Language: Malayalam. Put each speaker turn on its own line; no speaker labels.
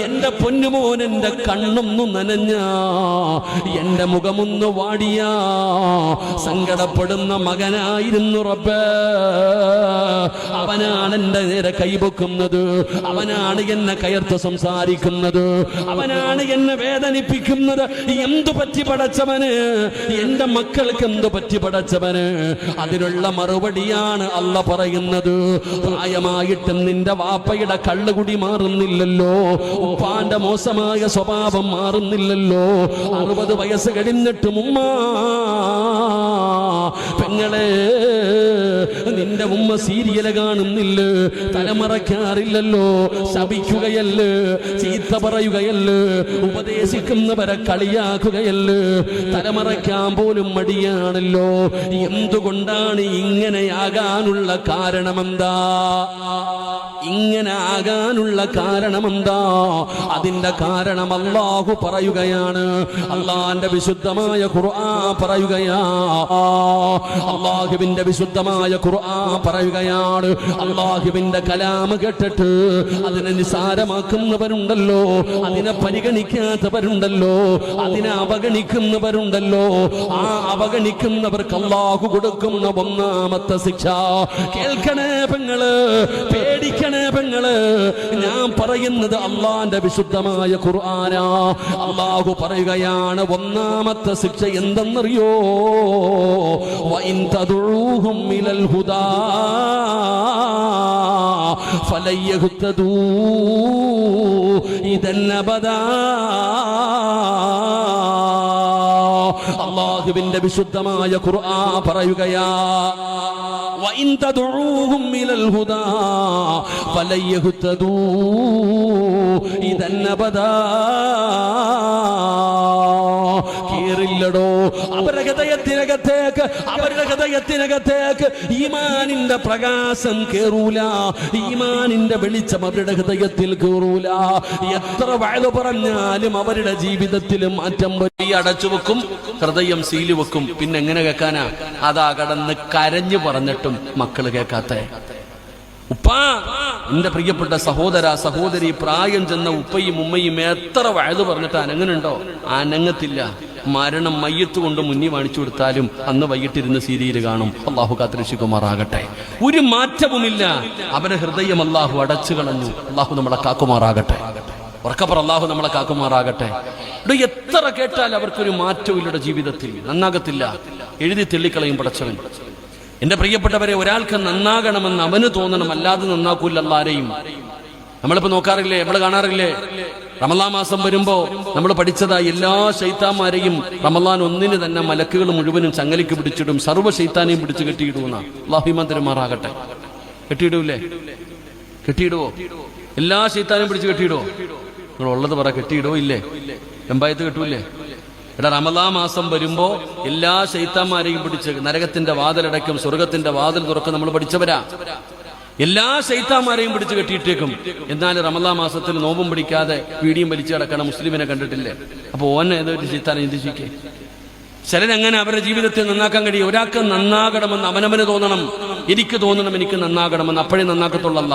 എന്റെ പൊന്നുമോൻ എന്റെ കണ്ണൊന്നു നനഞ്ഞ, എന്റെ മുഖമൊന്നു വാടിയ, സങ്കടപ്പെടുന്ന മകനായിരുന്നു റബ്ബേ. അവനാണ് എന്റെ നേരെ കൈപൊക്കുന്നത്, അവനാണ് എന്നെ കയർത്ത് സംസാരിക്കുന്നത്, അവനാണ് എന്നെ വേദനിപ്പിക്കുന്നത്. എന്തു പറ്റി പടച്ചവന്? എന്റെ മക്കൾക്ക് എന്തു പറ്റി പടച്ചവന്? അതിനുള്ള മറുപടിയാണ് അല്ല പറയുന്നത്. പ്രായമായിട്ടും നിന്റെ വാപ്പയുടെ കള്ളുകുടി മാറുന്നില്ലല്ലോ, ഉപ്പാന്റെ മോശമായ സ്വഭാവം മാറുന്നില്ലല്ലോ. 60 വയസ്സ് കഴിഞ്ഞിട്ടും ഉമ്മ, പെങ്ങളെ, നിന്റെ ഉമ്മ സീരിയൽ കാണുന്നില്ല, തലമറയ്ക്കാറില്ലല്ലോ, ശപിക്കുകയല്ലേ, ചീത്ത പറയുകയല്ലേ, ഉപദേശിക്കുന്നവരെ കളിയാക്കുകയല്ലേ, തലമറയ്ക്കാൻ പോലും മടിയാണല്ലോ. എന്തുകൊണ്ടാണ് ഇങ്ങനെയാകാനുള്ള കാരണമെന്താ? ഇങ്ങനെ ആകാനുള്ള കാരണമെന്താ? അതിന്റെ കാരണം അല്ലാഹു പറയുകയാണ്. അല്ലാഹുവിന്റെ വിശുദ്ധമായ ഖുർആൻ പറയുകയാ. അല്ലാഹുവിന്റെ വിശുദ്ധമായ ഖുർആൻ പറയുകയാണ്. അല്ലാഹുവിന്റെ കലാം കേട്ടിട്ട് അതിനെ നിസാരമാക്കുന്നവരുണ്ടല്ലോ, അതിനെ പരിഗണിക്കാത്തവരുണ്ടല്ലോ, അതിനെ അവഗണിക്കുന്നവരുണ്ടല്ലോ. ആ അവഗണിക്കുന്നവർക്ക് അല്ലാഹു കൊടുക്കുന്ന ഒന്നാമത്തെ ശിക്ഷ. കേൾക്കണേ പെങ്ങള്, പേടിക്കണേ പെങ്ങള്, ഞാൻ പറയുന്നത് അള്ളാന്റെ വിശുദ്ധമായ ഖുർആനാ. അല്ലാഹു പറയുകയാണ്, ഒന്നാമത്തെ ശിക്ഷ എന്തെന്നറിയോ? വഇൻ തദഊഹും ഇലൽ ഹുദാ ഫലൻ യഹ്തദൂ ഇദൻ അബദാ. അല്ലാഹുവിന്റെ വിശുദ്ധമായ ഖുർആൻ പറയുകയാ, വഇൻ തദഊഹും ഇലൽ ഹുദാ ഫലൻ യഹ്തദൂ ഇദൻ അബദാ. കേറില്ലടോ അവരുടെ ഹൃദയത്തിനകത്തേക്ക്, അവരുടെ ഹൃദയത്തിനകത്തേക്ക് ഈമാനിന്റെ പ്രകാശം കേറൂല, ഈമാനിന്റെ വെളിച്ചം അവരുടെ ഹൃദയത്തിൽ കേറൂല. എത്ര വഅദ് പറഞ്ഞാലും അവരുടെ ജീവിതത്തിൽ മാറ്റം വരും. അടച്ചു വെക്കും, ഹൃദയം സീല് വെക്കും. പിന്നെ എങ്ങനെ കേൾക്കാനാ? അതാ കടന്ന് കരഞ്ഞു പറഞ്ഞിട്ടും മക്കള് കേൾക്കാത്ത. ഉപ്പാ, എന്റെ പ്രിയപ്പെട്ട സഹോദര സഹോദരി, പ്രായം ചെന്ന ഉപ്പയും ഉമ്മയും എത്ര വഅദ് പറഞ്ഞിട്ട് അനങ്ങനുണ്ടോ? അനങ്ങത്തില്ല. മരണം മയ്യത്ത് കൊണ്ട് മുന്നിൽ കാണിച്ചു കൊടുത്താലും അന്ന് വൈകിട്ടിരുന്ന് സീരിയൽ കാണും. അള്ളാഹു കാത്തുരക്ഷിക്കുമാറാകട്ടെ. ഒരു മാറ്റവുമില്ല. അവരുടെ ഹൃദയം അള്ളാഹു അടച്ചു കളഞ്ഞു. അള്ളാഹു നമ്മളെ കാക്കുമാറാകട്ടെ. ഉറക്കപ്പുറം അള്ളാഹു നമ്മളെ കാക്കുമാറാകട്ടെ. ഇവിടെ എത്ര കേട്ടാൽ അവർക്കൊരു മാറ്റവും ഇല്ലയുടെ ജീവിതത്തിൽ, നന്നാകത്തില്ല. എഴുതി തെള്ളിക്കളയും പടച്ചവൻ. എന്റെ പ്രിയപ്പെട്ടവരെ, ഒരാൾക്ക് നന്നാകണമെന്ന് അവന് തോന്നണം, അല്ലാതെ നന്നാക്കൂല്ല ആരെയും. നമ്മളിപ്പോ നോക്കാറില്ലേ, നമ്മൾ കാണാറില്ലേ, റമളാൻ മാസം വരുമ്പോ നമ്മൾ പഠിച്ചതാ, എല്ലാ ശൈത്താന്മാരെയും റമളാൻ 1 തന്നെ മലക്കുകൾ മുഴുവനും ചങ്ങലിക്ക് പിടിച്ചിടും, സർവ്വ ശൈത്താനെയും പിടിച്ച് കെട്ടിയിടുന്ന. അല്ലാഹു ഈമാൻ തരുമാറാകട്ടെ. കെട്ടിയിടൂലേ? കെട്ടിയിടുവോ? എല്ലാ ശൈത്താനെയും പിടിച്ച് കെട്ടിയിടുവോ? നിങ്ങൾ ഉള്ളത് പറ, കെട്ടിയിടോ? ഇല്ലേ? എമ്പായത്ത് കെട്ടൂല്ലേ? എടാ, റമളാൻ മാസം വരുമ്പോ എല്ലാ ശൈത്താന്മാരെയും പിടിച്ച് നരകത്തിന്റെ വാതിലടയ്ക്കും, സ്വർഗത്തിന്റെ വാതിൽ തുറക്കും. നമ്മൾ പഠിച്ചവരാ. എല്ലാ ശൈത്താന്മാരെയും പിടിച്ച് കെട്ടിയിട്ടേക്കും. എന്നാൽ റമളാൻ മാസത്തിൽ നോമ്പും പിടിക്കാതെ വീടിയും വലിച്ചു കിടക്കണ മുസ്ലിമിനെ കണ്ടിട്ടില്ലേ? അപ്പൊ ഓനെ ഏതൊരു ശൈത്താനെ ചിന്തിച്ചിരിക്കേ. ചിലരങ്ങനെ അവരുടെ ജീവിതത്തെ നന്നാക്കാൻ കഴിയും. ഒരാൾക്ക് നന്നാകണമെന്ന് അവനവന് തോന്നണം, എനിക്ക് തോന്നണം എനിക്ക് നന്നാകണമെന്ന്. അപ്പോഴേ നന്നാക്കത്തുള്ളല്ല.